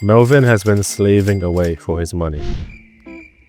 Melvin has been slaving away for his money.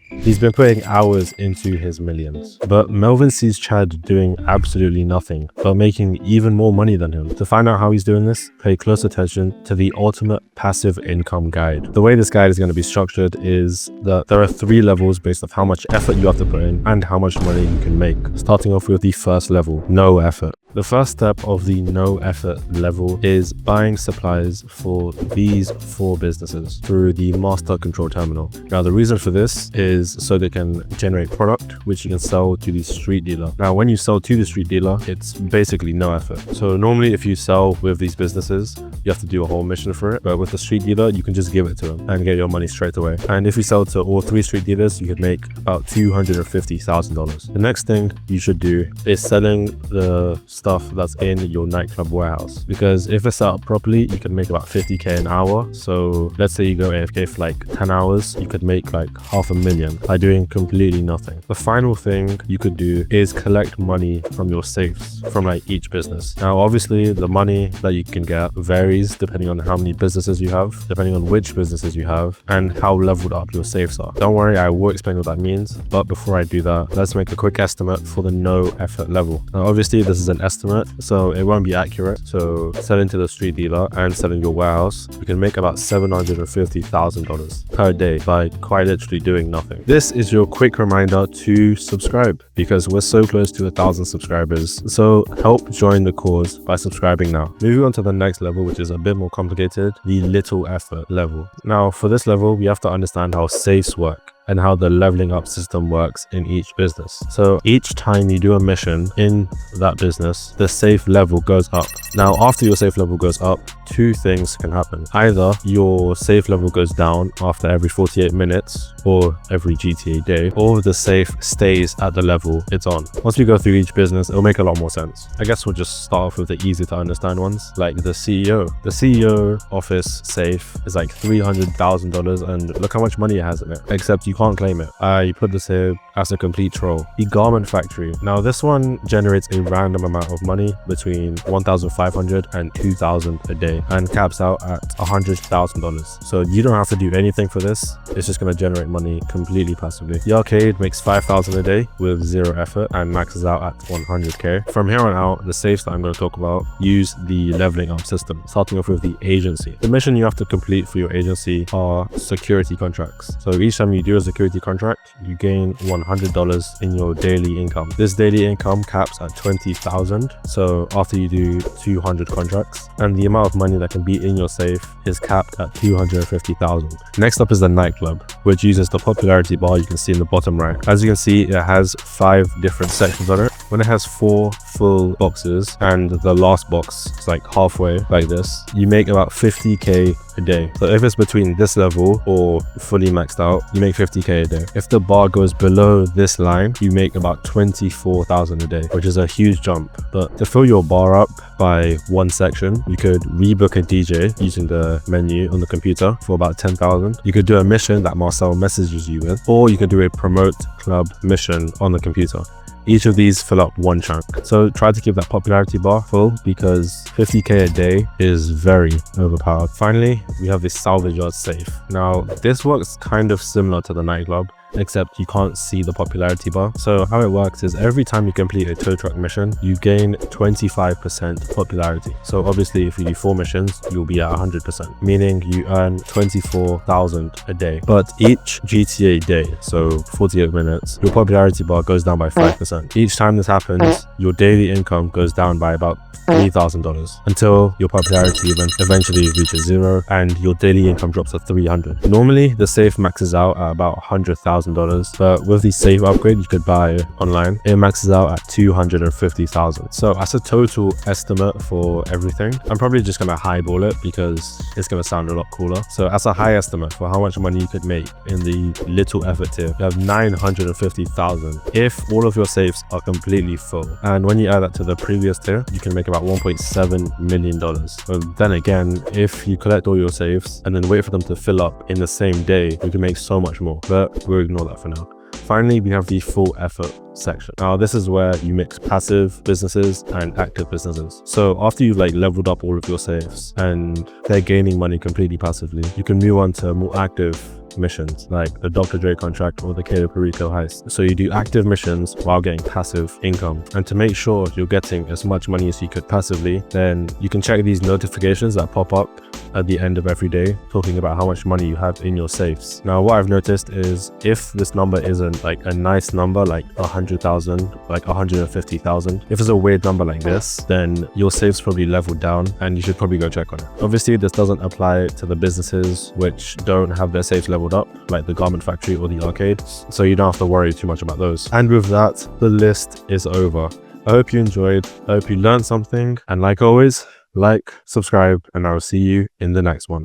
He's been putting hours into his millions. But Melvin sees Chad doing absolutely nothing, but making even more money than him. To find out how he's doing this, pay close attention to the ultimate passive income guide. The way this guide is going to be structured is that there are 3 levels based off how much effort you have to put in and how much money you can make. Starting off with the first level, no effort. The first step of the no effort level is buying supplies for these 4 businesses through the master control terminal. Now, the reason for this is so they can generate product which you can sell to the street dealer. Now, when you sell to the street dealer, it's basically no effort. So normally if you sell with these businesses, you have to do a whole mission for it. But with the street dealer, you can just give it to them and get your money straight away. And if you sell to all 3 street dealers, you could make about $250,000. The next thing you should do is selling the stuff that's in your nightclub warehouse, because if it's set up properly, you can make about 50k an hour. So let's say you go AFK for like 10 hours, you could make like $500,000 by doing completely nothing. The final thing you could do is collect money from your safes from like each business. Now, obviously the money that you can get varies depending on how many businesses you have, depending on which businesses you have, and how leveled up your safes are. Don't worry, I will explain what that means. But before I do that, let's make a quick estimate for the no effort level. Now, obviously this is an estimate, so it won't be accurate. So selling to the street dealer and selling your warehouse, you can make about $750,000 per day by quite literally doing nothing. This is your quick reminder to subscribe, because we're so close to 1,000 subscribers. So help join the cause by subscribing now. Moving on to the next level, which is a bit more complicated, the little effort level. Now, for this level, we have to understand how safes work and how the leveling up system works in each business. So each time you do a mission in that business, the safe level goes up. Now, after your safe level goes up, 2 things can happen. Either your safe level goes down after every 48 minutes or every GTA day, or the safe stays at the level it's on. Once we go through each business, it'll make a lot more sense. I guess we'll just start off with the easy to understand ones, like the CEO. The CEO office safe is like $300,000, and look how much money it has in it, except you can't claim it. I put this here as a complete troll. The garment factory. Now, this one generates a random amount of money between $1,500 and $2,000 a day and caps out at $100,000. So you don't have to do anything for this. It's just going to generate money completely passively. The arcade makes $5,000 a day with 0 effort and maxes out at 100k. From here on out, the safes that I'm going to talk about use the leveling up system, starting off with the agency. The mission you have to complete for your agency are security contracts. So each time you do a security contract, you gain $100 in your daily income. This daily income caps at $20,000. So after you do 200 contracts, and the amount of money that can be in your safe is capped at $250,000. Next up is the nightclub, which uses the popularity bar you can see in the bottom right. As you can see, it has 5 different sections on it. When it has 4 full boxes and the last box is like halfway like this, you make about 50k a day. So if it's between this level or fully maxed out, you make 50k a day. If the bar goes below this line, you make about 24,000 a day, which is a huge jump. But to fill your bar up by 1 section, you could rebook a DJ using the menu on the computer for about 10,000. You could do a mission that Marcel messages you with, or you could do a promote club mission on the computer. Each of these fill up 1 chunk. So try to keep that popularity bar full, because 50k a day is very overpowered. Finally, we have this salvage yard safe. Now, this works kind of similar to the nightclub, except you can't see the popularity bar. So how it works is every time you complete a tow truck mission, you gain 25% popularity. So obviously if you do 4 missions, you'll be at 100%, meaning you earn 24,000 a day. But each GTA day, so 48 minutes, your popularity bar goes down by 5%. Each time this happens, your daily income goes down by about $3,000 until your popularity eventually reaches 0 and your daily income drops to 300. Normally the safe maxes out at about $100,000, but with the safe upgrade you could buy online, it maxes out at $250,000. So as a total estimate for everything, I'm probably just gonna highball it because it's gonna sound a lot cooler. So as a high estimate for how much money you could make in the little effort tier, you have $950,000 if all of your safes are completely full. And when you add that to the previous tier, you can make about $1.7 million. But then again, if you collect all your safes and then wait for them to fill up in the same day, you can make so much more, but we'll ignore that for now. Finally, we have the full effort section. Now, this is where you mix passive businesses and active businesses. So after you've like leveled up all of your saves and they're gaining money completely passively, you can move on to more active missions like the Dr. Dre contract or the Cato Perico heist. So you do active missions while getting passive income. And to make sure you're getting as much money as you could passively, then you can check these notifications that pop up at the end of every day talking about how much money you have in your safes. Now, what I've noticed is if this number isn't like a nice number, like 100,000, like 150,000, if it's a weird number like this, then your safes probably leveled down and you should probably go check on it. Obviously, this doesn't apply to the businesses which don't have their safes leveled up, like the garment factory or the arcade, so you don't have to worry too much about those. And with that, the list is over. I hope you enjoyed, I hope you learned something, and like always, like, subscribe, and I will see you in the next one.